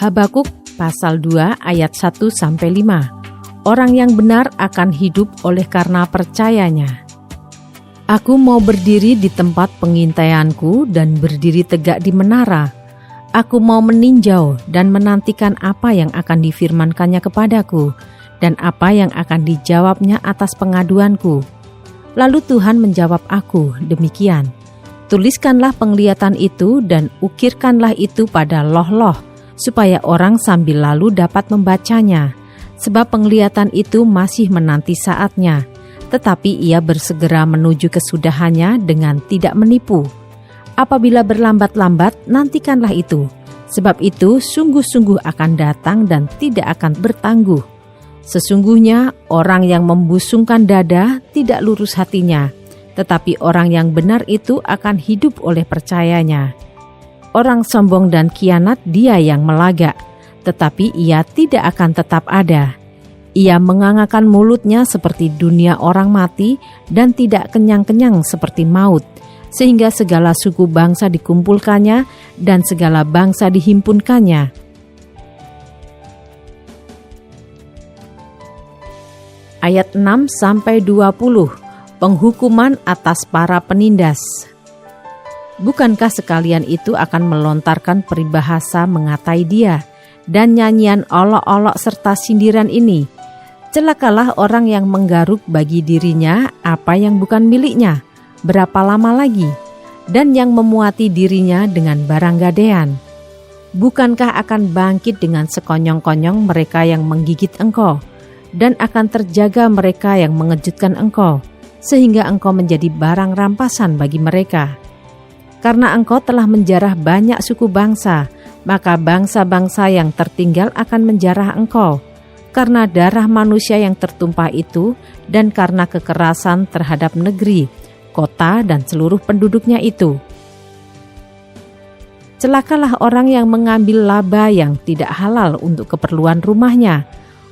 Habakuk pasal 2 ayat 1-5. Orang yang benar akan hidup oleh karena percayanya. Aku mau berdiri di tempat pengintaianku dan berdiri tegak di menara. Aku mau meninjau dan menantikan apa yang akan difirmankannya kepadaku dan apa yang akan dijawabnya atas pengaduanku. Lalu Tuhan menjawab aku demikian, tuliskanlah penglihatan itu dan ukirkanlah itu pada loh-loh, supaya orang sambil lalu dapat membacanya. Sebab penglihatan itu masih menanti saatnya, tetapi ia bersegera menuju kesudahannya dengan tidak menipu. Apabila berlambat-lambat, nantikanlah itu, sebab itu sungguh-sungguh akan datang dan tidak akan bertangguh. Sesungguhnya orang yang membusungkan dada tidak lurus hatinya, tetapi orang yang benar itu akan hidup oleh percayanya. Orang sombong dan kianat dia yang melagak, tetapi ia tidak akan tetap ada. Ia mengangakan mulutnya seperti dunia orang mati dan tidak kenyang-kenyang seperti maut, sehingga segala suku bangsa dikumpulkannya dan segala bangsa dihimpunkannya. Ayat 6-20, penghukuman atas para penindas. Bukankah sekalian itu akan melontarkan peribahasa mengatai dia, dan nyanyian olok-olok serta sindiran ini? Celakalah orang yang menggaruk bagi dirinya apa yang bukan miliknya, berapa lama lagi, dan yang memuati dirinya dengan barang gadean. Bukankah akan bangkit dengan sekonyong-konyong mereka yang menggigit engkau, dan akan terjaga mereka yang mengejutkan engkau, sehingga engkau menjadi barang rampasan bagi mereka. Karena engkau telah menjarah banyak suku bangsa, maka bangsa-bangsa yang tertinggal akan menjarah engkau, karena darah manusia yang tertumpah itu, dan karena kekerasan terhadap negeri, kota, dan seluruh penduduknya itu. Celakalah orang yang mengambil laba yang tidak halal untuk keperluan rumahnya,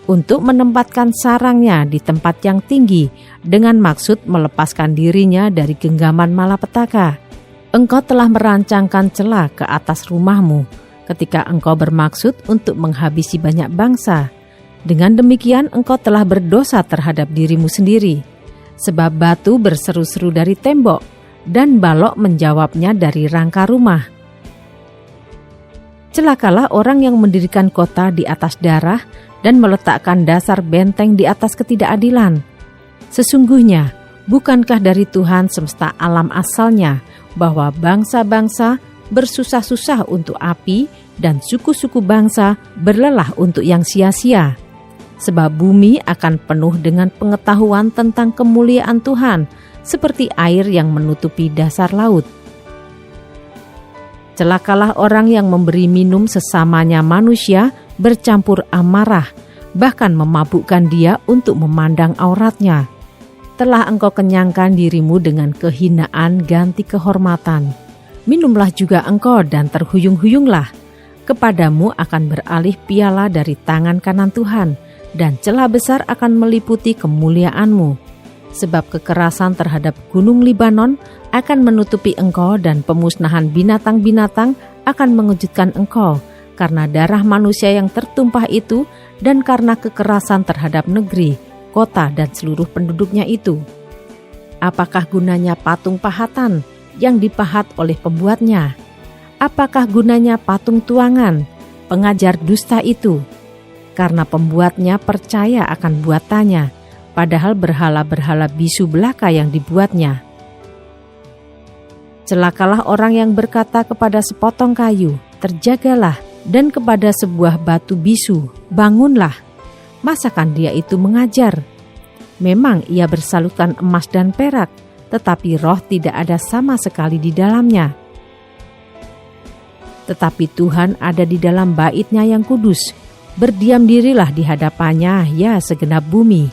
untuk menempatkan sarangnya di tempat yang tinggi, dengan maksud melepaskan dirinya dari genggaman malapetaka. Engkau telah merancangkan celah ke atas rumahmu, ketika engkau bermaksud untuk menghabisi banyak bangsa. Dengan demikian engkau telah berdosa terhadap dirimu sendiri, sebab batu berseru-seru dari tembok, dan balok menjawabnya dari rangka rumah. Celakalah orang yang mendirikan kota di atas darah, dan meletakkan dasar benteng di atas ketidakadilan. Sesungguhnya, bukankah dari Tuhan semesta alam asalnya, bahwa bangsa-bangsa bersusah-susah untuk api dan suku-suku bangsa berlelah untuk yang sia-sia? Sebab bumi akan penuh dengan pengetahuan tentang kemuliaan Tuhan, seperti air yang menutupi dasar laut. Celakalah orang yang memberi minum sesamanya manusia bercampur amarah, bahkan memabukkan dia untuk memandang auratnya. Telah engkau kenyangkan dirimu dengan kehinaan ganti kehormatan. Minumlah juga engkau dan terhuyung-huyunglah. Kepadamu akan beralih piala dari tangan kanan Tuhan, dan celah besar akan meliputi kemuliaanmu. Sebab kekerasan terhadap gunung Libanon akan menutupi engkau, dan pemusnahan binatang-binatang akan mengejutkan engkau, karena darah manusia yang tertumpah itu, dan karena kekerasan terhadap negeri, kota, dan seluruh penduduknya itu. Apakah gunanya patung pahatan yang dipahat oleh pembuatnya? Apakah gunanya patung tuangan, pengajar dusta itu? Karena pembuatnya percaya akan buatannya, padahal berhala-berhala bisu belaka yang dibuatnya. Celakalah orang yang berkata kepada sepotong kayu, terjagalah, dan kepada sebuah batu bisu, bangunlah. Masakan dia itu mengajar? Memang ia bersalutkan emas dan perak, tetapi roh tidak ada sama sekali di dalamnya. Tetapi Tuhan ada di dalam bait-Nya yang kudus. Berdiam dirilah di hadapannya, ya segenap bumi.